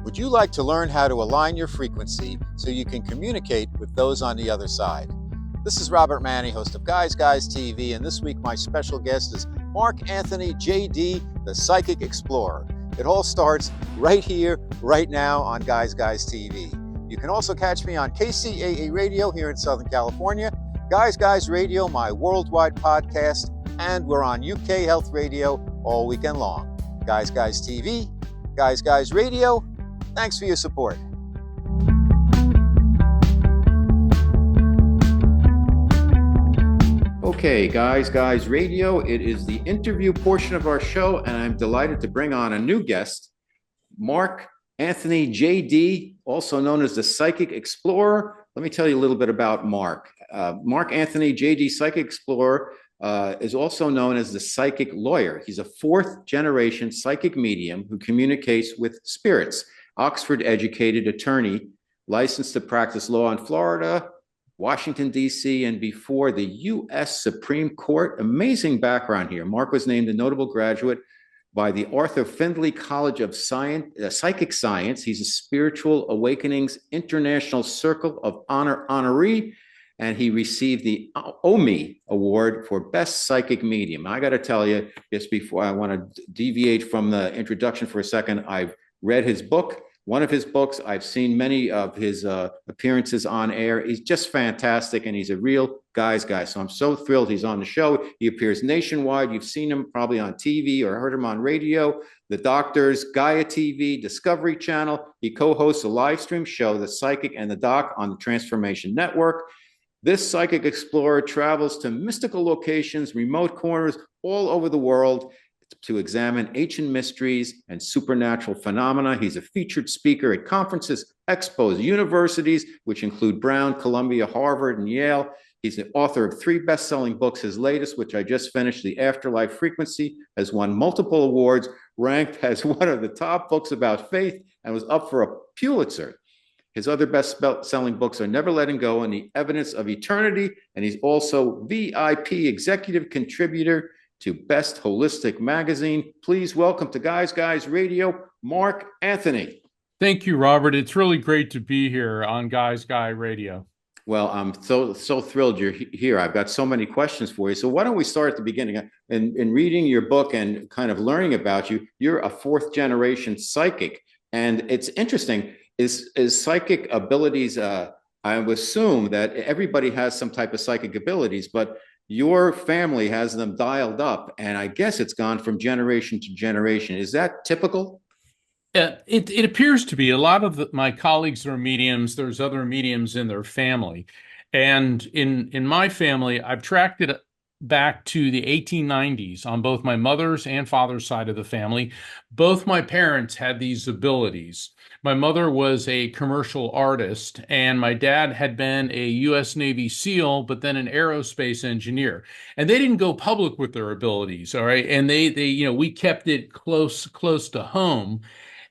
Would you like to learn how to align your frequency so you can communicate with those on the other side? This is Robert Manni, host of Guys TV, and this week my special guest is Mark Anthony, JD, the Psychic Explorer. It all starts right here, right now on Guys TV. You can also catch me on KCAA Radio here in Southern California, Guys Radio, my worldwide podcast, and we're on UK Health Radio all weekend long. Guys TV, Guys Radio, thanks for your support. Okay, Guys Radio, it is the interview portion of our show, and I'm delighted to bring on a new guest, Mark Anthony, JD, also known as the Psychic Explorer. Let me tell you a little bit about Mark. Mark Anthony, JD, Psychic Explorer, is also known as the Psychic Lawyer. He's a fourth-generation psychic medium who communicates with spirits. Oxford-educated attorney, licensed to practice law in Florida, Washington, D.C., and before the U.S. Supreme Court. Amazing background here. Mark was named a notable graduate by the Arthur Findlay College of Psychic Science. He's a Spiritual Awakenings International Circle of Honor honoree, and he received the OMI Award for Best Psychic Medium. I got to tell you, just before I want to deviate from the introduction for a second, I've read his book, one of his books. I've seen many of his appearances on air. He's just fantastic, and he's a real guy's guy. So I'm so thrilled he's on the show. He appears nationwide. You've seen him probably on TV or heard him on radio, the Doctors Gaia TV, Discovery Channel. He co-hosts a live stream show, The Psychic and the Doc, on the Transformation Network. This Psychic Explorer travels to mystical locations, remote corners all over the world to examine ancient mysteries and supernatural phenomena. He's a featured speaker at conferences, expos, universities, which include Brown, Columbia, Harvard, and Yale. He's the author of 3 best-selling books. His latest, which I just finished, The Afterlife Frequency, has won multiple awards, ranked as one of the top books about faith, and was up for a Pulitzer. His other best-selling books are Never Letting Go and The Evidence of Eternity, and he's also VIP executive contributor to Best Holistic Magazine. Please welcome to Guys Radio, Mark Anthony. Thank you, Robert. It's really great to be here on Guy Radio. Well, I'm so thrilled you're here. I've got so many questions for you. So why don't we start at the beginning? In reading your book and kind of learning about you, you're a fourth-generation psychic. And it's interesting, is psychic abilities, I would assume that everybody has some type of psychic abilities, but your family has them dialed up, and I guess it's gone from generation to generation. Is that typical? It appears to be. A lot of my colleagues are mediums. There's other mediums in their family. And in my family, I've tracked it back to the 1890s on both my mother's and father's side of the family. Both my parents had these abilities. My mother was a commercial artist, and my dad had been a U.S. Navy SEAL, but then an aerospace engineer. And they didn't go public with their abilities, all right? And we kept it close to home.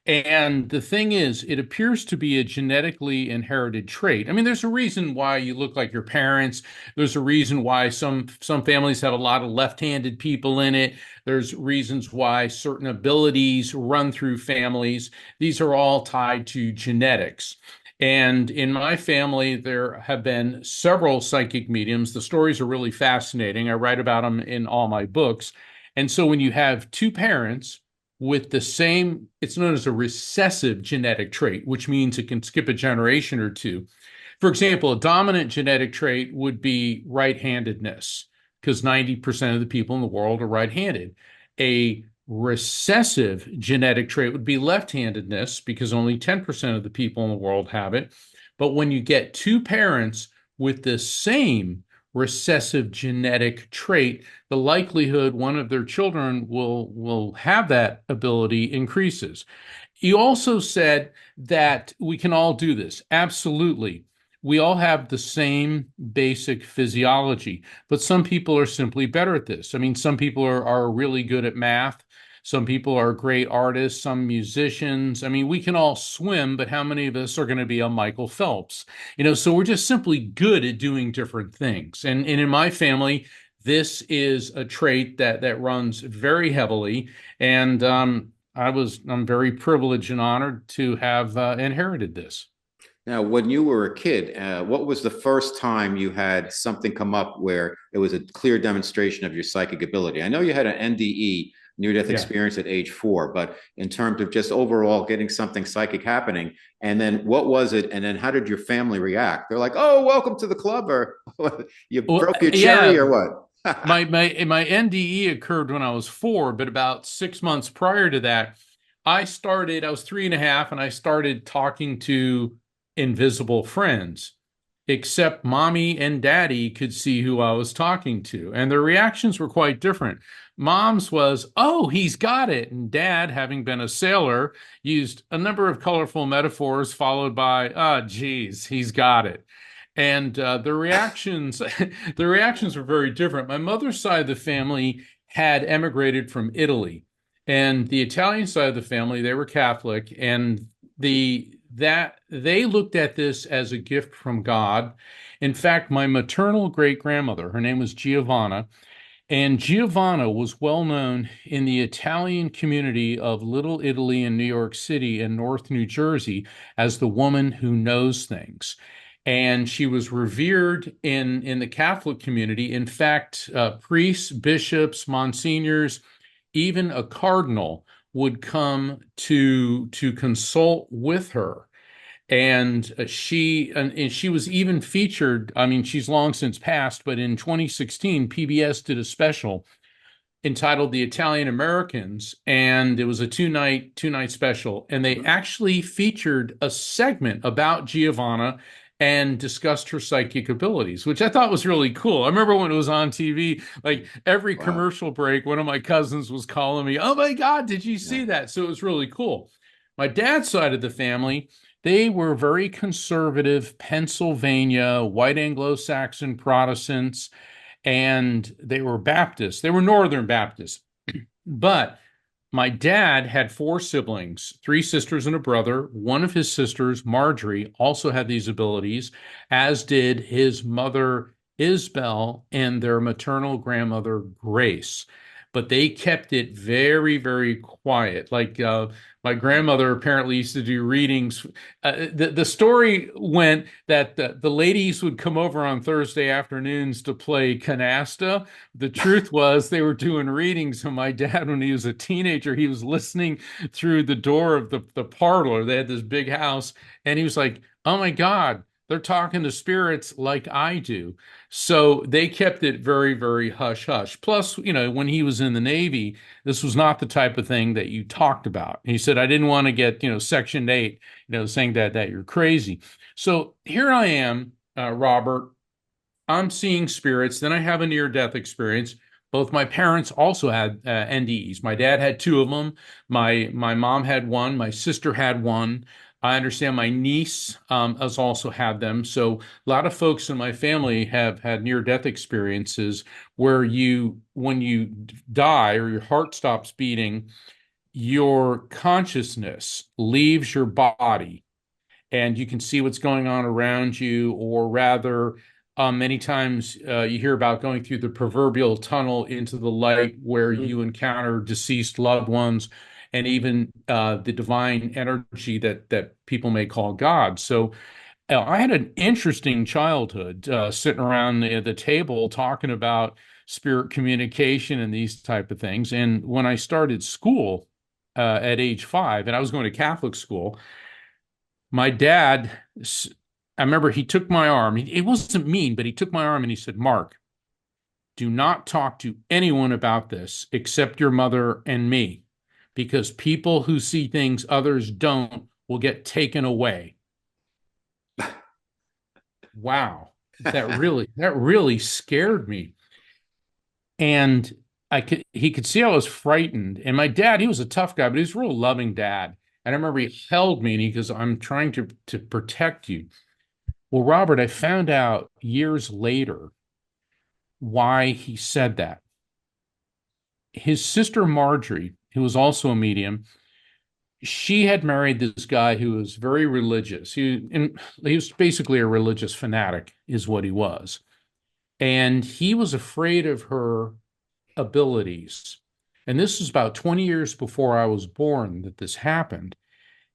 And the thing is, it appears to be a genetically inherited trait. I mean, there's a reason why you look like your parents. There's a reason why some families have a lot of left-handed people in it. There's reasons why certain abilities run through families. These are all tied to genetics. And in my family, there have been several psychic mediums. The stories are really fascinating. I write about them in all my books. And so when you have two parents with the same, it's known as a recessive genetic trait, which means it can skip a generation or two. For example, a dominant genetic trait would be right-handedness, because 90% of the people in the world are right-handed. A recessive genetic trait would be left-handedness, because only 10% of the people in the world have it. But when you get two parents with the same recessive genetic trait, the likelihood one of their children will have that ability increases. You also said that we can all do this. Absolutely. We all have the same basic physiology, but some people are simply better at this. I mean, some people are really good at math. Some people are great artists, some musicians. I mean, we can all swim, but how many of us are going to be a Michael Phelps? So we're just simply good at doing different things. And in my family, this is a trait that runs very heavily. And I'm very privileged and honored to have inherited this. Now, when you were a kid, what was the first time you had something come up where it was a clear demonstration of your psychic ability? I know you had an NDE, near-death Yeah. experience at age 4, but in terms of just overall getting something psychic happening, and then what was it? And then how did your family react? They're like, "Oh, welcome to the club," or you Well, broke your cherry, yeah, or what? my NDE occurred when I was 4, but about 6 months prior to that, I was 3.5, and I started talking to invisible friends, except mommy and daddy could see who I was talking to, and their reactions were quite different. Mom's was, "Oh, he's got it." And dad, having been a sailor, used a number of colorful metaphors followed by, "Ah, geez, he's got it." And the reactions, the reactions were very different. My mother's side of the family had emigrated from Italy, and the Italian side of the family, they were Catholic, and that they looked at this as a gift from God. In fact, my maternal great grandmother, her name was Giovanna, and Giovanna was well known in the Italian community of Little Italy in New York City and North New Jersey as the woman who knows things. And she was revered in the Catholic community. In fact, priests, bishops, monsignors, even a cardinal would come to consult with her. And she was even featured. I mean, she's long since passed, but in 2016, PBS did a special entitled "The Italian Americans," and it was a two night special, and they actually featured a segment about Giovanna and discussed her psychic abilities, which I thought was really cool. I remember when it was on TV, like every Wow. commercial break, one of my cousins was calling me, "Oh my God, did you Yeah. see that?" So it was really cool. My dad's side of the family, they were very conservative Pennsylvania, white Anglo-Saxon Protestants, and they were Baptists. They were Northern Baptists. But my dad had 4 siblings, 3 sisters and a brother. One of his sisters, Marjorie, also had these abilities, as did his mother, Isabel, and their maternal grandmother, Grace. But they kept it very, very quiet. Like my grandmother apparently used to do readings. The story went that the ladies would come over on Thursday afternoons to play canasta. The truth was they were doing readings, and my dad, when he was a teenager, he was listening through the door of the parlor. They had this big house, and he was like, "Oh my God, they're talking to spirits like I do." So they kept it very, very hush hush. Plus, when he was in the Navy, this was not the type of thing that you talked about. He said, "I didn't want to get, Section 8, saying that you're crazy." So here I am, Robert. I'm seeing spirits. Then I have a near-death experience. Both my parents also had NDEs. My dad had 2 of them. My mom had one. My sister had one. I understand my niece has also had them. So a lot of folks in my family have had near-death experiences where when you die or your heart stops beating, your consciousness leaves your body and you can see what's going on around you, or rather, many times you hear about going through the proverbial tunnel into the light where Mhm. you encounter deceased loved ones and even the divine energy that people may call God. So I had an interesting childhood sitting around the table talking about spirit communication and these type of things. And when I started school at age 5, and I was going to Catholic school, my dad, I remember he took my arm. It wasn't mean, but he took my arm and he said, "Mark, do not talk to anyone about this except your mother and me, because people who see things others don't will get taken away." Wow. That really scared me. And he could see I was frightened. And my dad, he was a tough guy, but he was a real loving dad. And I remember he held me and he goes, "I'm trying to protect you." Well, Robert, I found out years later why he said that. His sister Marjorie, who was also a medium, she had married this guy who was very religious. He was basically a religious fanatic, is what he was. And he was afraid of her abilities. And this was about 20 years before I was born that this happened.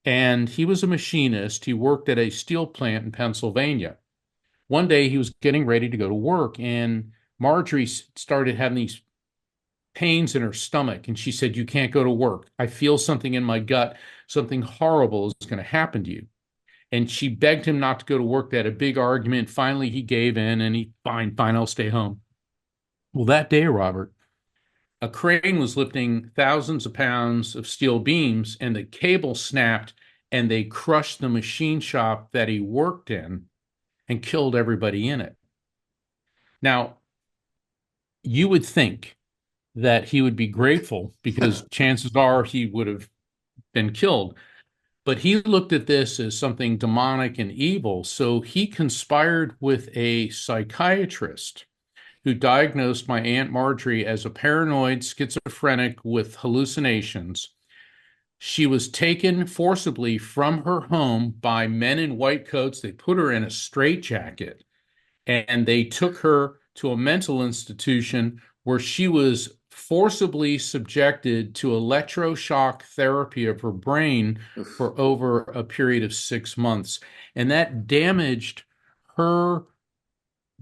And he was a machinist. He worked at a steel plant in Pennsylvania. One day he was getting ready to go to work, and Marjorie started having these pains in her stomach. And she said, "You can't go to work. I feel something in my gut. Something horrible is going to happen to you." And she begged him not to go to work. They had a big argument. Finally, he gave in and fine, I'll stay home. Well, that day, Robert, a crane was lifting thousands of pounds of steel beams, and the cable snapped, and they crushed the machine shop that he worked in and killed everybody in it. Now, you would think that he would be grateful because chances are he would have been killed. But he looked at this as something demonic and evil. So he conspired with a psychiatrist who diagnosed my Aunt Marjorie as a paranoid schizophrenic with hallucinations. She was taken forcibly from her home by men in white coats. They put her in a straitjacket and they took her to a mental institution where she was forcibly subjected to electroshock therapy of her brain for over a period of 6 months. And that damaged her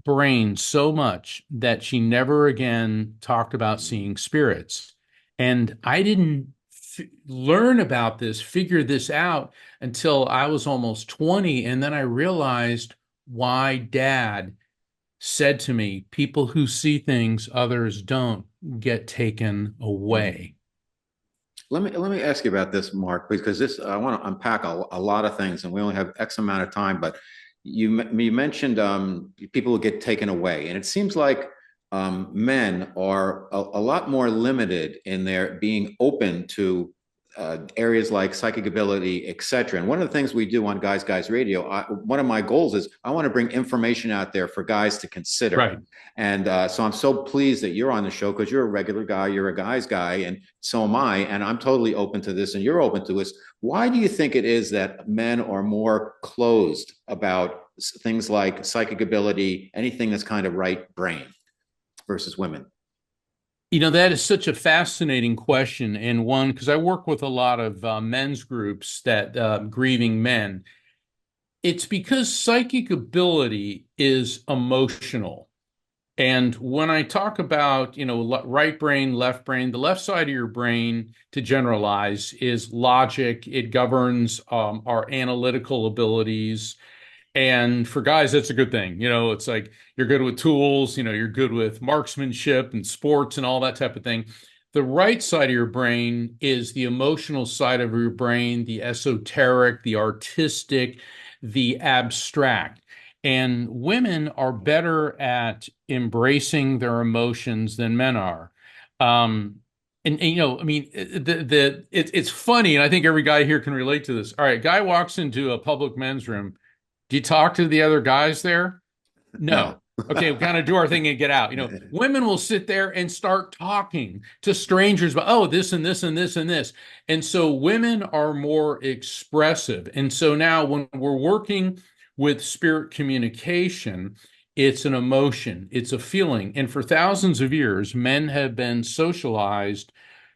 brain so much that she never again talked about seeing spirits. And I didn't learn about this, figure this out until I was almost 20. And then I realized why Dad said to me, people who see things others don't get taken away. Let me ask you about this, Mark, because this I want to unpack a lot of things, and we only have X amount of time. But you mentioned people who get taken away, and it seems like men are a lot more limited in their being open to areas like psychic ability, etc. And one of the things we do on Guys Radio, one of my goals is I want to bring information out there for guys to consider. Right. And so I'm so pleased that you're on the show because you're a regular guy, you're a guy's guy, and so am I. And I'm totally open to this, and you're open to this. Why do you think it is that men are more closed about things like psychic ability, anything that's kind of right brain versus women? You know, that is such a fascinating question, and one because I work with a lot of men's groups that grieving men. It's because psychic ability is emotional. And when I talk about, right brain, left brain, the left side of your brain, to generalize, is logic. It governs our analytical abilities. And for guys, that's a good thing. It's like you're good with tools, you're good with marksmanship and sports and all that type of thing. The right side of your brain is the emotional side of your brain, the esoteric, the artistic, the abstract. And women are better at embracing their emotions than men are. I mean, it's funny, and I think every guy here can relate to this. All right, guy walks into a public men's room. Do you talk to the other guys there? No. Okay, we kind of do our thing and get out. Women will sit there and start talking to strangers about, oh, this and this and this and this. And so women are more expressive. And so now when we're working with spirit communication, it's an emotion, it's a feeling. And for thousands of years, men have been socialized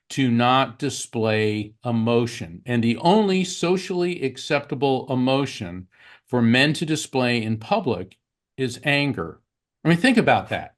to not display emotion. And the only socially acceptable emotion for men to display in public is anger. I mean, think about that.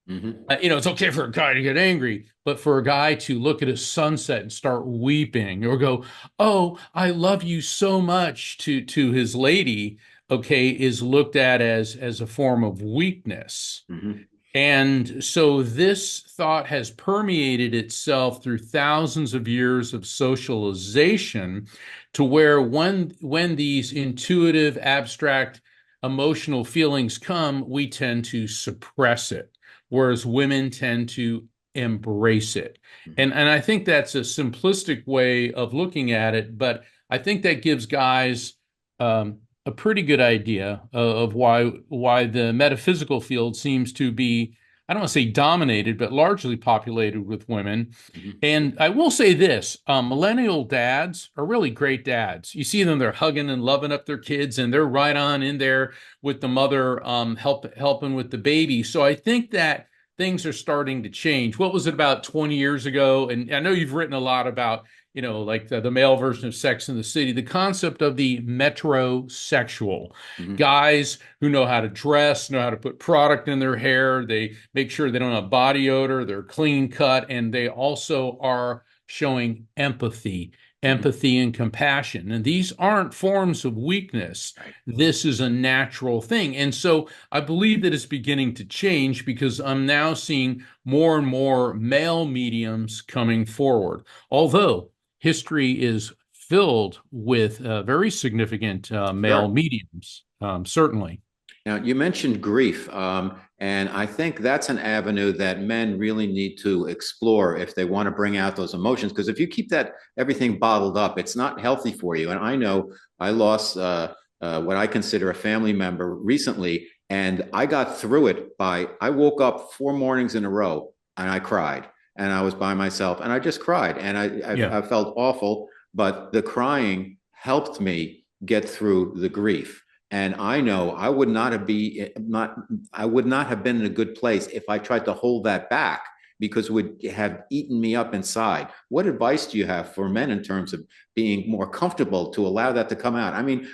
Mm-hmm. It's okay for a guy to get angry, but for a guy to look at a sunset and start weeping or go, "Oh, I love you so much" to his lady, okay, is looked at as a form of weakness. Mm-hmm. And so this thought has permeated itself through thousands of years of socialization to where when these intuitive, abstract, emotional feelings come, we tend to suppress it, whereas women tend to embrace it. And I think that's a simplistic way of looking at it, but I think that gives guys a pretty good idea of why the metaphysical field seems to be, I don't want to say dominated, but largely populated with women. Mm-hmm. And I will say this, millennial dads are really great dads. You see them, they're hugging and loving up their kids, and they're right on in there with the mother helping with the baby. So I think that things are starting to change. What was it about 20 years ago? And I know you've written a lot about, like the male version of Sex in the City, the concept of the metrosexual. Mhm. Guys who know how to dress, know how to put product in their hair. They make sure they don't have body odor. They're clean cut. And they also are showing empathy, Mhm. empathy and compassion. And these aren't forms of weakness. Right. This is a natural thing. And so I believe that it's beginning to change because I'm now seeing more and more male mediums coming forward. Although history is filled with very significant male Sure. mediums, certainly. Now, you mentioned grief, and I think that's an avenue that men really need to explore if they want to bring out those emotions. Because if you keep that everything bottled up, it's not healthy for you. And I know I lost what I consider a family member recently, and I got through it I woke up 4 mornings in a row and I cried, and I was by myself, and I just cried, and Yeah. I felt awful, but the crying helped me get through the grief. And I know I would not have been in a good place if I tried to hold that back because it would have eaten me up inside. What advice do you have for men in terms of being more comfortable to allow that to come out? I mean,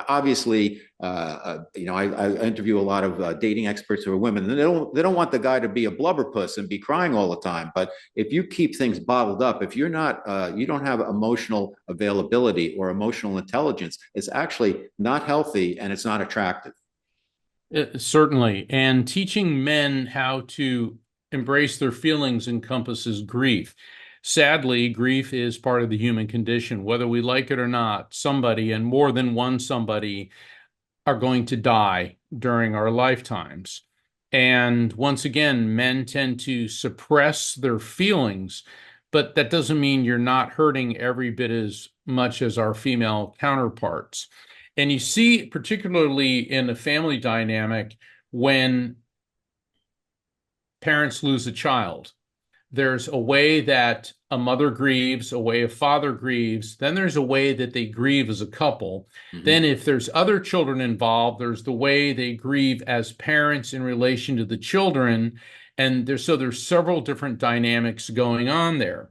obviously, I interview a lot of dating experts who are women, and they don't want the guy to be a blubberpuss and be crying all the time. But if you keep things bottled up, if you're not, you don't have emotional availability or emotional intelligence, it's actually not healthy and it's not attractive. Certainly. And teaching men how to embrace their feelings encompasses grief. Sadly, grief is part of the human condition. Whether we like it or not, somebody and more than one somebody are going to die during our lifetimes. And once again, men tend to suppress their feelings, but that doesn't mean you're not hurting every bit as much as our female counterparts. And you see, particularly in a family dynamic, when parents lose a child, there's a way that a mother grieves, a way a father grieves, then there's a way that they grieve as a couple. Mhm. Then, if there's other children involved, there's the way they grieve as parents in relation to the children. And there's several different dynamics going on there.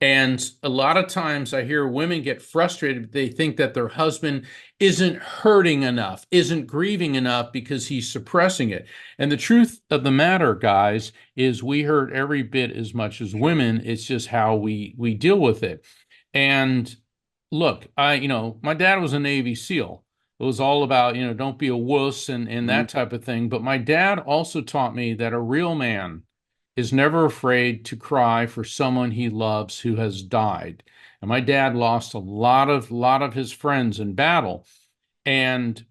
And a lot of times I hear women get frustrated. They think that their husband isn't hurting enough, isn't grieving enough because he's suppressing it. And the truth of the matter, guys, is we hurt every bit as much as Sure. women. It's just how we deal with it. And look, my dad was a Navy SEAL. It was all about, don't be a wuss and Mhm. that type of thing. But my dad also taught me that a real man is never afraid to cry for someone he loves who has died. And my dad lost a lot of his friends in battle. And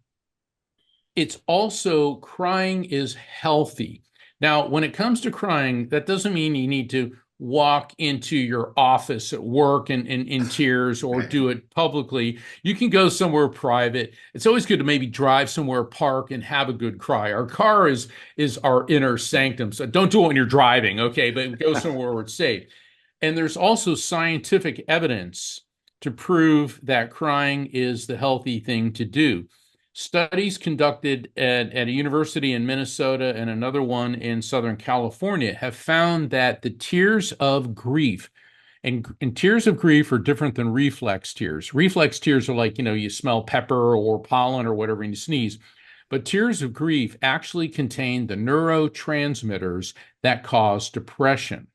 it's also crying is healthy. Now, when it comes to crying, that doesn't mean you need to walk into your office at work and in tears or Right. do it publicly. You can go somewhere private. It's always good to maybe drive somewhere, park, and have a good cry. Our car is our inner sanctum. So don't do it when you're driving, okay? But go somewhere where it's safe. And there's also scientific evidence to prove that crying is the healthy thing to do. Studies conducted at a university in Minnesota and another one in Southern California have found that the tears of grief, and tears of grief are different than reflex tears. Reflex tears are like, you smell pepper or pollen or whatever and you sneeze. But tears of grief actually contain the neurotransmitters that cause depression.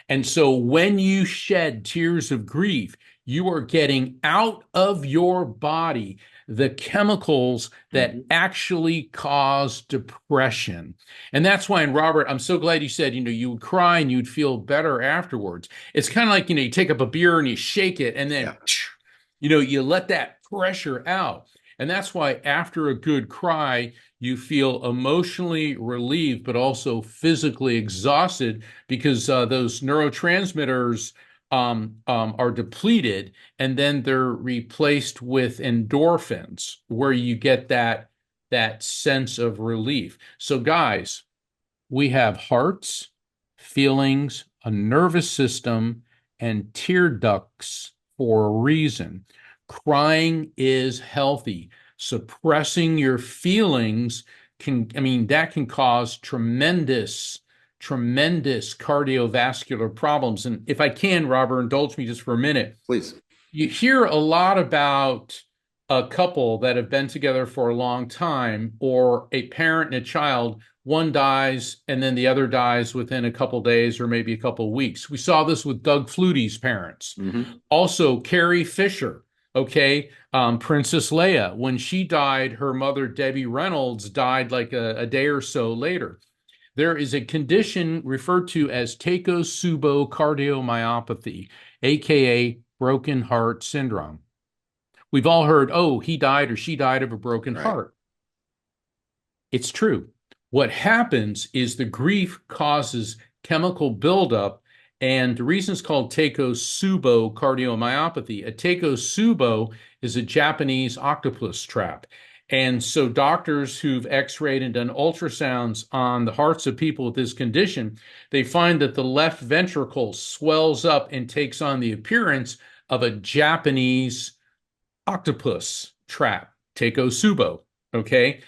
And so when you shed tears of grief, you are getting out of your body the chemicals that Mhm. actually cause depression. And that's why, and Robert, I'm so glad you said, you would cry and you'd feel better afterwards. It's kind of like, you take up a beer and you shake it and then, Yeah. you let that pressure out. And that's why after a good cry, you feel emotionally relieved, but also physically exhausted because those neurotransmitters are depleted, and then they're replaced with endorphins, where you get that sense of relief. So, guys, we have hearts, feelings, a nervous system, and tear ducts for a reason. Crying is healthy. Suppressing your feelings that can cause tremendous tremendous cardiovascular problems. And if I can, Robert, indulge me just for a minute. Please. You hear a lot about a couple that have been together for a long time, or a parent and a child. One dies and then the other dies within a couple days or maybe a couple weeks. We saw this with Doug Flutie's parents. Also, Carrie Fisher, okay, Princess Leia, when she died, her mother, Debbie Reynolds, died like a day or so later. There is a condition referred to as Takotsubo cardiomyopathy, aka broken heart syndrome. We've all heard, oh, he died or she died of a broken heart. It's true. What happens is the grief causes chemical buildup, and the reason it's called Takotsubo cardiomyopathy. A Takotsubo is a Japanese octopus trap. And so doctors who've x-rayed and done ultrasounds on the hearts of people with this condition, they find that the left ventricle swells up and takes on the appearance of a Japanese octopus trap, Takotsubo, okay?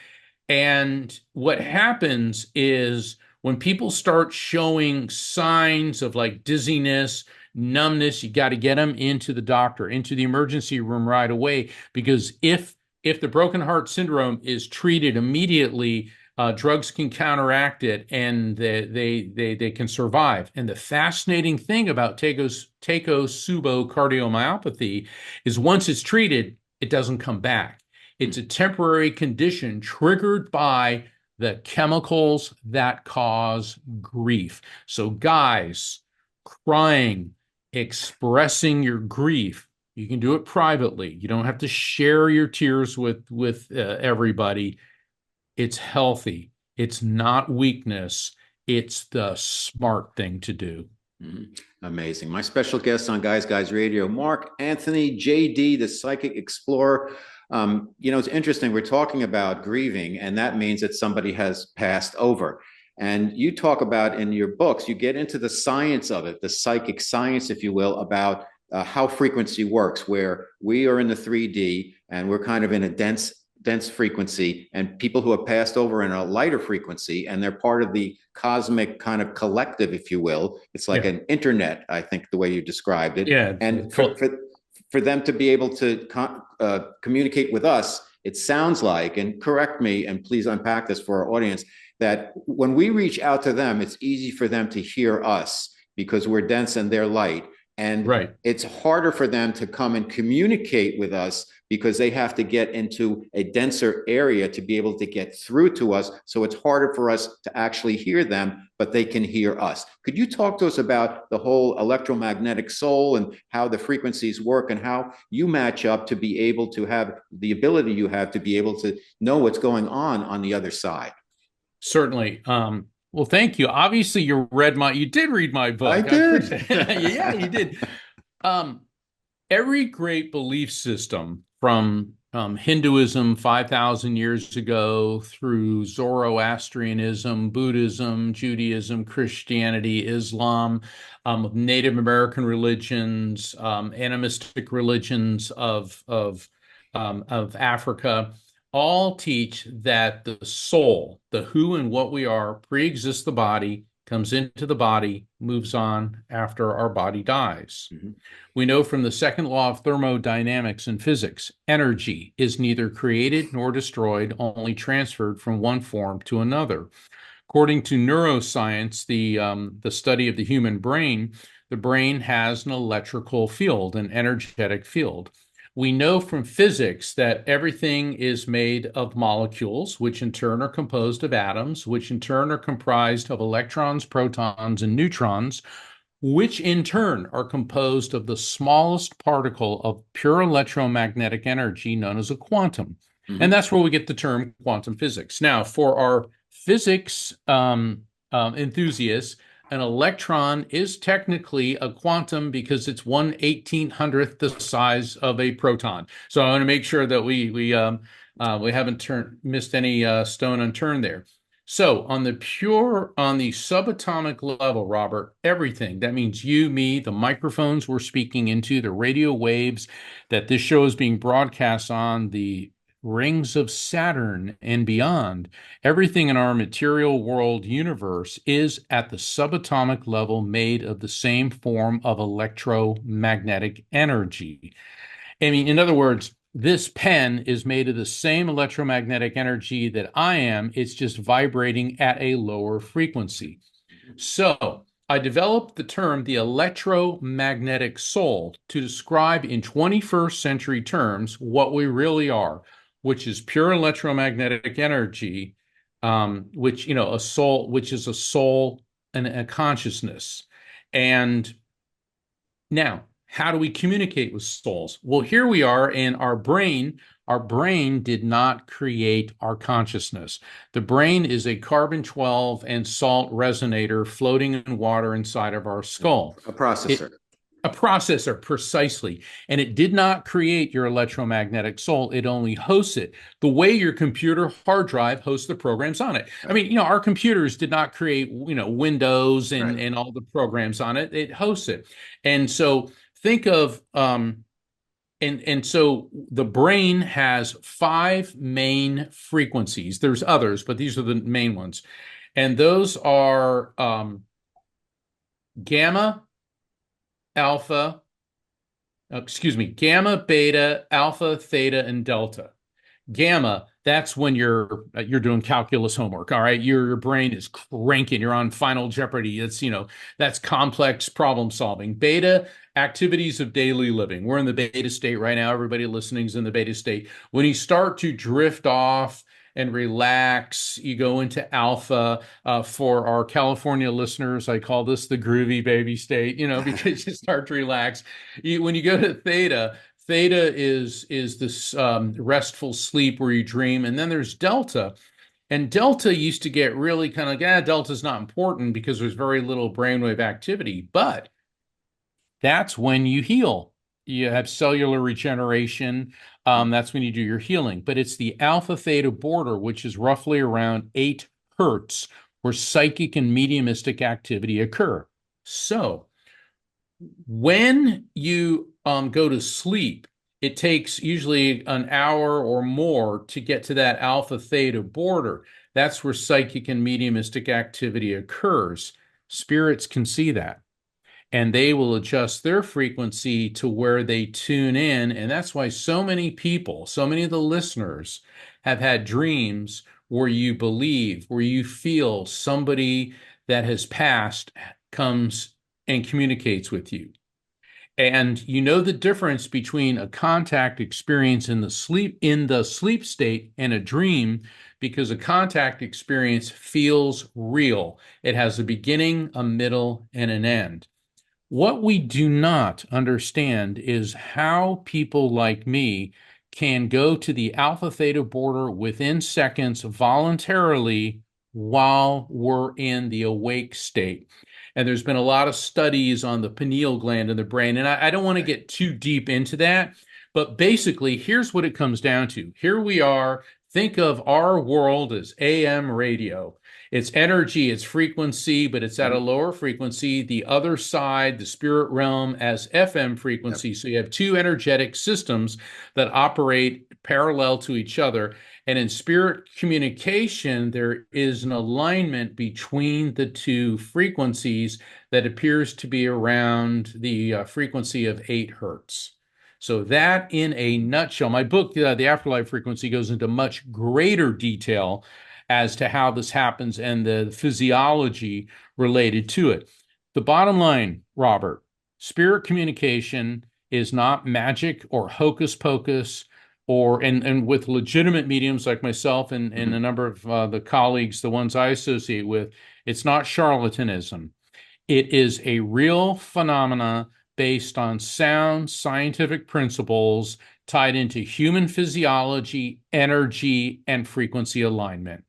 And what happens is when people start showing signs of like dizziness, numbness, you got to get them into the doctor, into the emergency room right away, because if the broken heart syndrome is treated immediately, drugs can counteract it and they can survive. And the fascinating thing about Takotsubo cardiomyopathy is once it's treated, it doesn't come back. It's a temporary condition triggered by the chemicals that cause grief. So guys, crying, expressing your grief, you can do it privately. You don't have to share your tears with everybody. It's healthy. It's not weakness. It's the smart thing to do. Amazing. My special guest on Guys Radio, Mark Anthony, JD, the psychic explorer. It's interesting. We're talking about grieving, and that means that somebody has passed over. And you talk about in your books, you get into the science of it, the psychic science, if you will, about how frequency works, where we are in the 3D and we're kind of in a dense frequency, and people who have passed over in a lighter frequency, and they're part of the cosmic kind of collective, if you will. It's like an internet, I think, the way you described it. Yeah. And for them to be able to communicate with us, it sounds like, and correct me, and please unpack this for our audience, that when we reach out to them, it's easy for them to hear us because we're dense and they're light. And it's harder for them to come and communicate with us because they have to get into a denser area to be able to get through to us. So it's harder for us to actually hear them, but they can hear us. Could you talk to us about the whole electromagnetic soul and how the frequencies work and how you match up to be able to have the ability you have to be able to know what's going on the other side? Certainly. Well, thank you. Obviously, you did read my book. I did. Yeah, you did. Every great belief system from Hinduism 5,000 years ago through Zoroastrianism, Buddhism, Judaism, Christianity, Islam, Native American religions, animistic religions of Africa, all teach that the soul, the who and what we are, pre-exists the body, comes into the body, moves on after our body dies. We know from the second law of thermodynamics in physics, energy is neither created nor destroyed, only transferred from one form to another. According to neuroscience, the study of the human brain, the brain has an electrical field, an energetic field. We know from physics that everything is made of molecules, which in turn are composed of atoms, which in turn are comprised of electrons, protons, and neutrons, which in turn are composed of the smallest particle of pure electromagnetic energy known as a quantum. And that's where we get the term quantum physics. Now, for our physics enthusiasts, an electron is technically a quantum because it's 1/1800th the size of a proton. So I want to make sure that we haven't missed any stone unturned there. So on the subatomic level, Robert, everything, that means you, me, the microphones we're speaking into, the radio waves that this show is being broadcast on, the rings of Saturn, and beyond. Everything in our material world universe is at the subatomic level made of the same form of electromagnetic energy. I mean, in other words, this pen is made of the same electromagnetic energy that I am. It's just vibrating at a lower frequency. So I developed the term the electromagnetic soul to describe in 21st century terms what we really are, which is pure electromagnetic energy, which, a soul, which is a soul and a consciousness. And now, how do we communicate with souls? Well, here we are in our brain. Our brain did not create our consciousness. The brain is a carbon-12 and salt resonator floating in water inside of our skull. A processor. A processor, precisely. And it did not create your electromagnetic soul. It only hosts it the way your computer hard drive hosts the programs on it. I mean, our computers did not create, Windows and all the programs on it. It hosts it. And so think of, and so the brain has 5 main frequencies. There's others, but these are the main ones. And those are gamma, beta, alpha, theta, and delta. Gamma, that's when you're doing calculus homework. All right, your brain is cranking. You're on Final Jeopardy. It's that's complex problem solving. Beta, activities of daily living. We're in the beta state right now. Everybody listening is in the beta state. When you start to drift off and relax, you go into alpha. For our California listeners, I call this the groovy baby state, because you start to relax. When you go to theta, theta is this restful sleep where you dream. And then there's delta. And delta used to get really kind of like, delta's not important because there's very little brainwave activity. But that's when you heal. You have cellular regeneration. That's when you do your healing. But it's the alpha theta border, which is roughly around 8 hertz, where psychic and mediumistic activity occur. So when you go to sleep, it takes usually an hour or more to get to that alpha theta border. That's where psychic and mediumistic activity occurs. Spirits can see that, and they will adjust their frequency to where they tune in. And that's why so many people, so many of the listeners have had dreams where you believe, where you feel somebody that has passed comes and communicates with you. And you know the difference between a contact experience in the sleep state and a dream, because a contact experience feels real. It has a beginning, a middle, and an end. What we do not understand is how people like me can go to the alpha theta border within seconds voluntarily while we're in the awake state. And there's been a lot of studies on the pineal gland in the brain. And I don't want to get too deep into that, but basically, here's what it comes down to. Here we are. Think of our world as AM radio. It's energy, it's frequency, but it's at a lower frequency. The other side, the spirit realm, as FM frequency. Yep. So you have 2 energetic systems that operate parallel to each other. And in spirit communication, there is an alignment between the 2 frequencies that appears to be around the frequency of 8 hertz. So that in a nutshell, my book, The Afterlife Frequency, goes into much greater detail as to how this happens and the physiology related to it. The bottom line, Robert, spirit communication is not magic or hocus pocus, and with legitimate mediums like myself and a number of the colleagues, the ones I associate with, it's not charlatanism. It is a real phenomena based on sound scientific principles tied into human physiology, energy, and frequency alignment.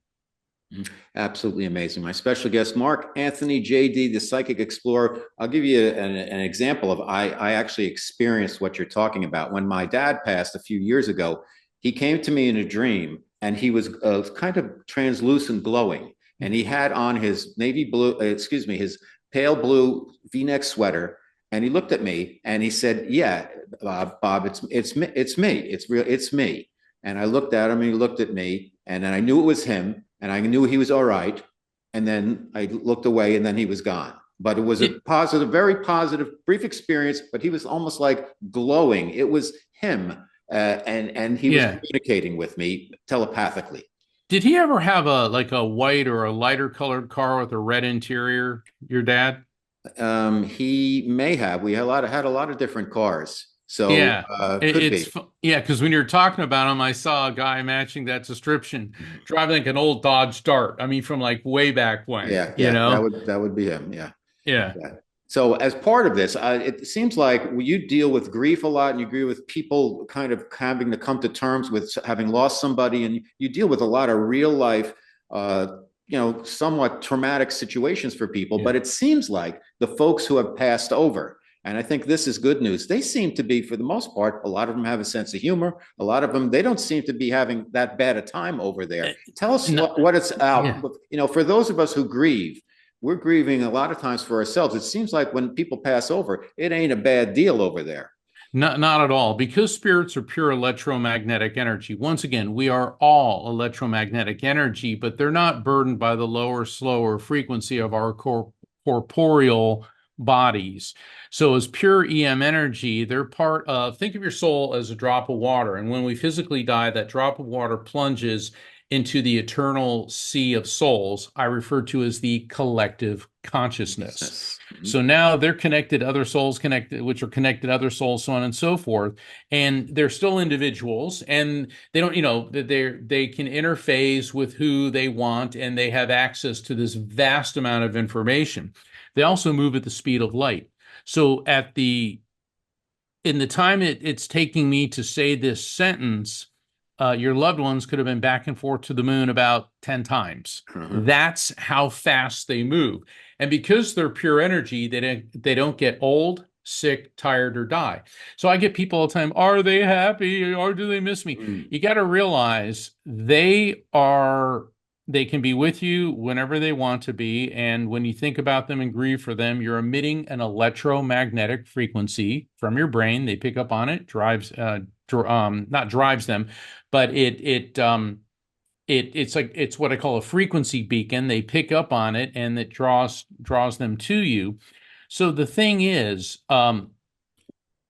Absolutely amazing. My special guest, Mark Anthony, JD, the Psychic Explorer. I'll give you an example of I actually experienced what you're talking about. When my dad passed a few years ago, he came to me in a dream, and he was kind of translucent glowing. And he had on his his pale blue V-neck sweater. And he looked at me and he said, "Yeah, Bob, it's me. It's real. It's me." And I looked at him and he looked at me, and then I knew it was him, and I knew he was all right. And then I looked away, and then he was gone. But it was a It, positive, very positive, brief experience. But he was almost like glowing. It was him, and he was yeah. communicating with me telepathically. Did he ever have a like a white or a lighter colored car with a red interior, your dad? He may have. We had a lot of different cars, so Yeah. could be. Yeah, because when you're talking about him, I saw a guy matching that description, driving like an old Dodge Dart. I mean, from like way back when, Yeah, you yeah, know? that would be him. Yeah. Yeah. Yeah. So as part of this, it seems like you deal with grief a lot, and you agree with people kind of having to come to terms with having lost somebody, and you deal with a lot of real life, uh, somewhat traumatic situations for people. Yeah. But it seems like the folks who have passed over, and I think this is good news, they seem to be, for the most part, a lot of them have a sense of humor. A lot of them, they don't seem to be having that bad a time over there. Eh, Tell us No, what it's yeah. out. For those of us who grieve, we're grieving a lot of times for ourselves. It seems like when people pass over, it ain't a bad deal over there. Not at all, because spirits are pure electromagnetic energy. Once again, we are all electromagnetic energy, but they're not burdened by the lower, slower frequency of our corporeal bodies. So, as pure EM energy, they're part of, think of your soul as a drop of water. And when we physically die, that drop of water plunges into the eternal sea of souls I refer to as the collective consciousness. Mhm. So now they're connected, other souls connected, which are connected other souls, so on and so forth. And they're still individuals, and they don't, they can interface with who they want, and they have access to this vast amount of information. They also move at the speed of light. So in the time it's taking me to say this sentence, your loved ones could have been back and forth to the moon about 10 times. Uh-huh. That's how fast they move. And because they're pure energy, they don't get old, sick, tired, or die. So I get people all the time, are they happy or do they miss me? Mm. You got to realize they can be with you whenever they want to be. And when you think about them and grieve for them, you're emitting an electromagnetic frequency from your brain. They pick up on it, not drives them, but it's what I call a frequency beacon. They pick up on it, and it draws them to you. So the thing is,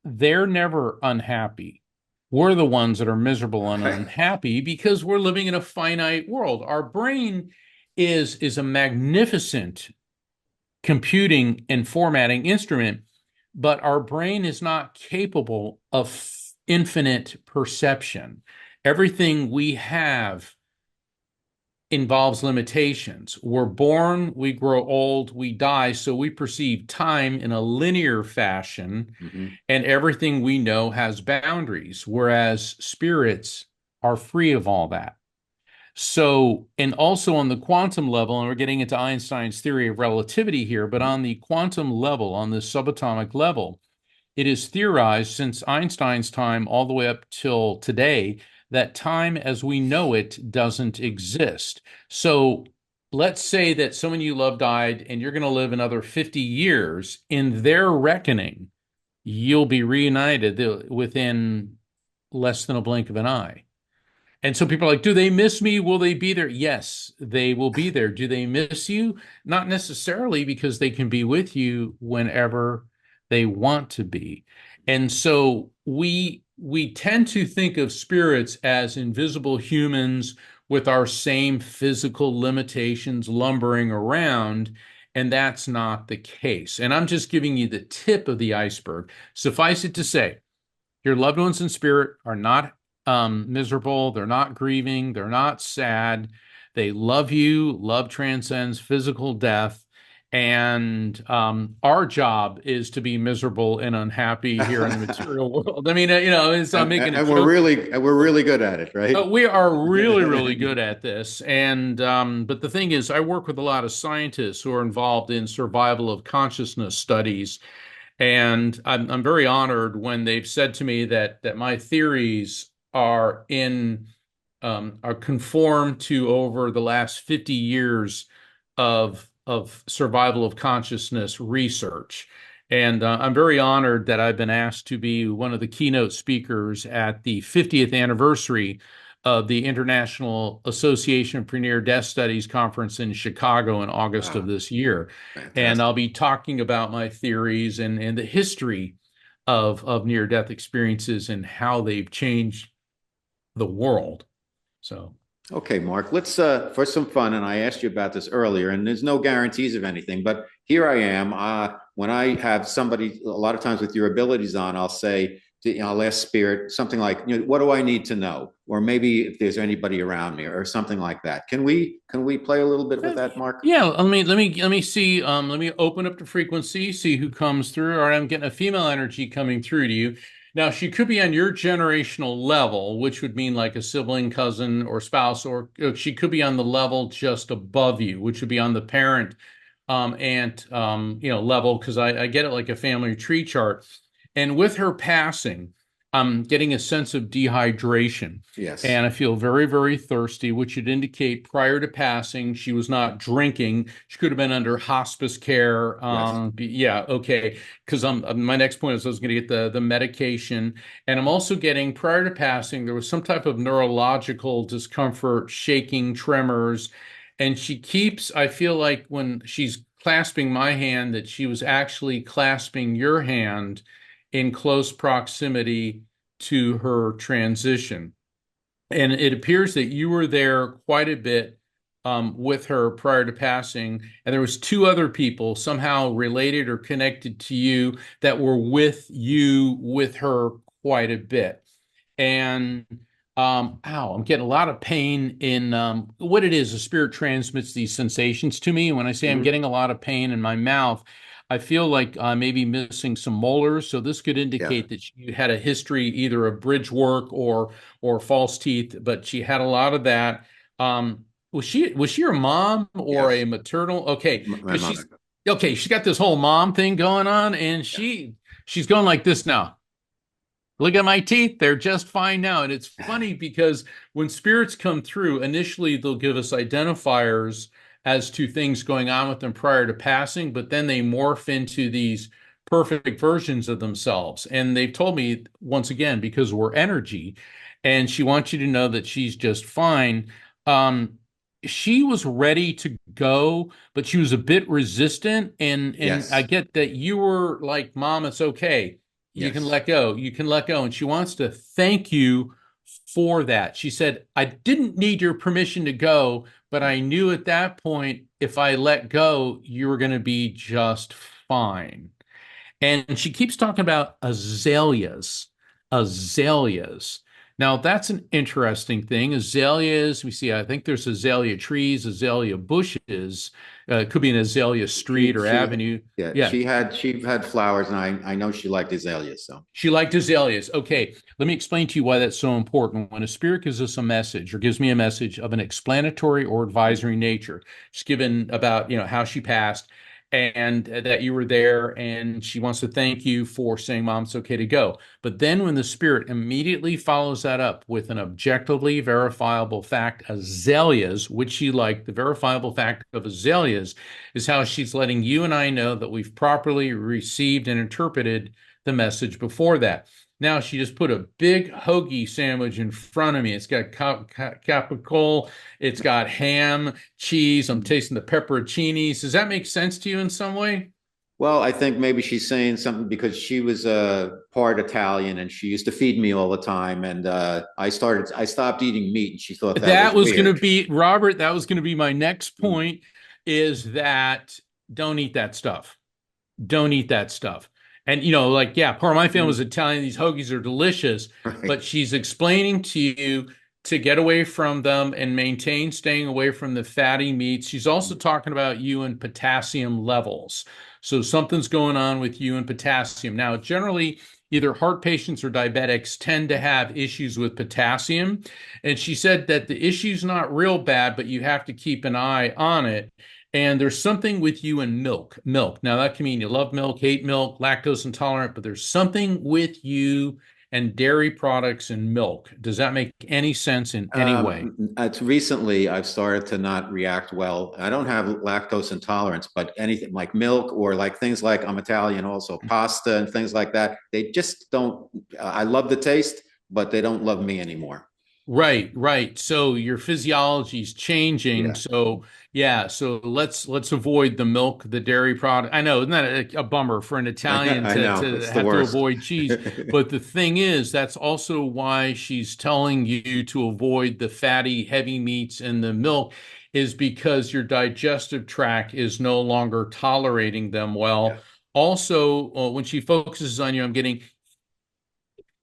they're never unhappy. We're the ones that are miserable and unhappy because we're living in a finite world. Our brain is a magnificent computing and formatting instrument, but our brain is not capable of infinite perception. Everything we have involves limitations. We're born, we grow old, we die, so we perceive time in a linear fashion, Mhm. and everything we know has boundaries, whereas spirits are free of all that. So, and also on the quantum level, and we're getting into Einstein's theory of relativity here, but on the quantum level, on the subatomic level, it is theorized since Einstein's time all the way up till today that time as we know it doesn't exist. So let's say that someone you love died and you're going to live another 50 years. In their reckoning, you'll be reunited within less than a blink of an eye. And so people are like, do they miss me? Will they be there? Yes, they will be there. Do they miss you? Not necessarily, because they can be with you whenever they want to be. And so we tend to think of spirits as invisible humans with our same physical limitations lumbering around, and that's not the case. And I'm just giving you the tip of the iceberg. Suffice it to say, your loved ones in spirit are not miserable. They're not grieving. They're not sad. They love you. Love transcends physical death. And our job is to be miserable and unhappy here in the material world. I mean, I'm making a And joke. we're really good at it, right? We are really, really good at this. And but the thing is, I work with a lot of scientists who are involved in survival of consciousness studies, and I'm very honored when they've said to me that my theories are conformed to over the last 50 years of survival of consciousness research. And I'm very honored that I've been asked to be one of the keynote speakers at the 50th anniversary of the International Association of Near Death Studies conference in Chicago in August of Wow, this year. And I'll fantastic. be talking about my theories and the history of near-death experiences and how they've changed the world. So, Okay, Mark, let's for some fun, and I asked you about this earlier, and there's no guarantees of anything, but here I am. When I have somebody, a lot of times with your abilities on, I'll say, I'll ask spirit something like, what do I need to know? Or maybe if there's anybody around me or something like that. Can we play a little bit with that, Mark? yeah, let me see. Let me open up the frequency, see who comes through. All right, I'm getting a female energy coming through to you. Now, she could be on your generational level, which would mean like a sibling, cousin, or spouse, or she could be on the level just above you, which would be on the parent aunt level, because I get it like a family tree chart. And with her passing, I'm getting a sense of dehydration. Yes. And I feel very, very thirsty, which would indicate prior to passing, she was not drinking. She could have been under hospice care. Yes. Yeah, okay. Because my next point is I was going to get the medication. And I'm also getting, prior to passing, there was some type of neurological discomfort, shaking, tremors. And she keeps, I feel like when she's clasping my hand, that she was actually clasping your hand in close proximity to her transition. And it appears that you were there quite a bit with her prior to passing, and there was two other people somehow related or connected to you that were with you with her quite a bit. And I'm getting a lot of pain in what it is. The spirit transmits these sensations to me. When I say I'm Hmm. getting a lot of pain in my mouth, I feel like I may be missing some molars. So this could Yeah. indicate that she had a history either of bridge work or false teeth, but she had a lot of that. Was she your mom or a Yes. maternal? Okay, My because mother. she's got this whole mom thing going on, and Yeah. she's going like this now. Look at my teeth. They're just fine now. And it's funny because when spirits come through, initially they'll give us identifiers as to things going on with them prior to passing, but then they morph into these perfect versions of themselves. And they've told me, once again, because we're energy, and she wants you to know that she's just fine. She was ready to go, but she was a bit resistant. And I Yes. get that you were like, Mom, it's okay, you can Yes. let go. You can let go. And she wants to thank you for that. She said, I didn't need your permission to go, but I knew at that point, if I let go, you were going to be just fine. And she keeps talking about azaleas, azaleas. Now, that's an interesting thing. Azaleas, we see, I think there's azalea trees, azalea bushes. It could be an azalea street She or she avenue. yeah, Yeah, she had flowers, and I know she liked azaleas, so she liked azaleas. Okay, let me explain to you why that's so important. When a spirit gives us a message or gives me a message of an explanatory or advisory nature, she's given about, how she passed and that you were there, and she wants to thank you for saying, Mom, it's okay to go. But then when the spirit immediately follows that up with an objectively verifiable fact, azaleas, which she liked, the verifiable fact of azaleas is how she's letting you and I know that we've properly received and interpreted the message before that. Now she just put a big hoagie sandwich in front of me. It's got capicola, it's got ham, cheese. I'm tasting the pepperoncinis. Does that make sense to you in some way? well, I think maybe she's saying something because she was part Italian and she used to feed me all the time, and I stopped eating meat, and she thought that That was was going to weird. be, Robert, that was going to be my next point, is that don't eat that stuff. Don't eat that stuff. And like, yeah, part of my family was Mhm. Italian. These hoagies are delicious, Right. but she's explaining to you to get away from them and maintain staying away from the fatty meats. She's also talking about you and potassium levels. So something's going on with you and potassium. Now, generally, either heart patients or diabetics tend to have issues with potassium. And she said that the issue's not real bad, but you have to keep an eye on it. And there's something with you and milk. Milk. Now, that can mean you love milk, hate milk, lactose intolerant, but there's something with you and dairy products and milk. Does that make any sense in any way? It's recently I've started to not react well. I don't have lactose intolerance, but anything like milk or like things like I'm Italian, also pasta and things like that, they just don't. I love the taste, but they don't love me anymore. Right, right. So your physiology is changing. Yeah, So yeah, so let's avoid the milk, the dairy product. I know, isn't that a bummer for an Italian I know to it's the have to worst. avoid cheese? But the thing is, that's also why she's telling you to avoid the fatty, heavy meats and the milk, is because your digestive tract is no longer tolerating them well. Yeah. Also, when she focuses on you, I'm getting,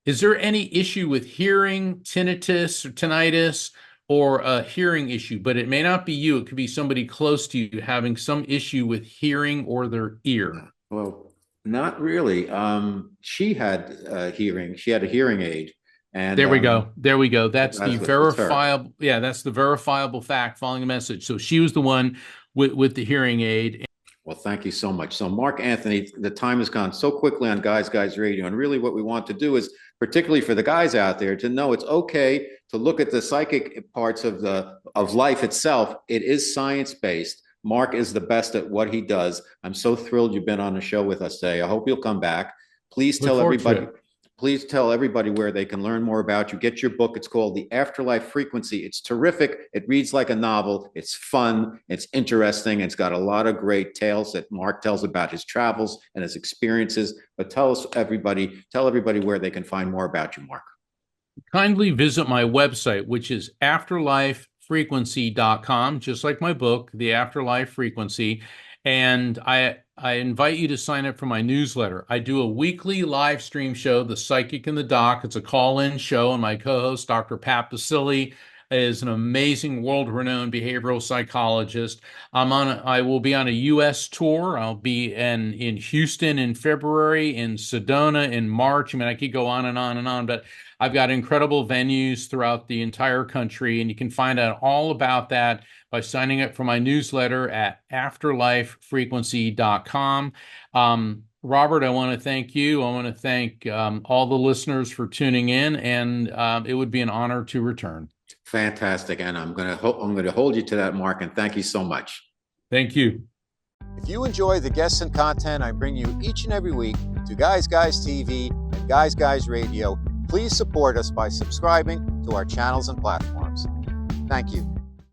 is there any issue with hearing, tinnitus or tinnitus, or a hearing issue? But it may not be you. It could be somebody close to you having some issue with hearing or their ear. Well, not really. She had hearing. She had a hearing aid, and There we go. There we go. That's the it's her. verifiable. Yeah, that's the verifiable fact following the message. So she was the one with the hearing aid. Well, thank you so much. So, Mark Anthony, the time has gone so quickly on Guys Radio, and really, what we want to do is, particularly for the guys out there, to know it's okay to look at the psychic parts of life itself. It is science based. Mark is the best at what he does. I'm so thrilled you've been on the show with us today. I hope you'll come back. Please Look tell forward to everybody. it. Please tell everybody where they can learn more about you. Get your book. It's called The Afterlife Frequency. It's terrific. It reads like a novel. It's fun. It's interesting. It's got a lot of great tales that Mark tells about his travels and his experiences. But tell everybody where they can find more about you, Mark. Kindly visit my website, which is afterlifefrequency.com, just like my book, The Afterlife Frequency. And I invite you to sign up for my newsletter. I do a weekly live stream show, The Psychic and the Doc. It's a call-in show, and my co-host, Dr. Pat Basili, is an amazing world-renowned behavioral psychologist. I will be on a U.S. tour. I'll be in Houston in February, in Sedona in March. I mean, I could go on and on and on, but I've got incredible venues throughout the entire country, and you can find out all about that by signing up for my newsletter at afterlifefrequency.com. Robert, I want to thank you. I want to thank all the listeners for tuning in, and it would be an honor to return. Fantastic. And I'm going to hold you to that, Mark, and thank you so much. Thank you. If you enjoy the guests and content I bring you each and every week to Guys TV and Guys Radio, please support us by subscribing to our channels and platforms. Thank you.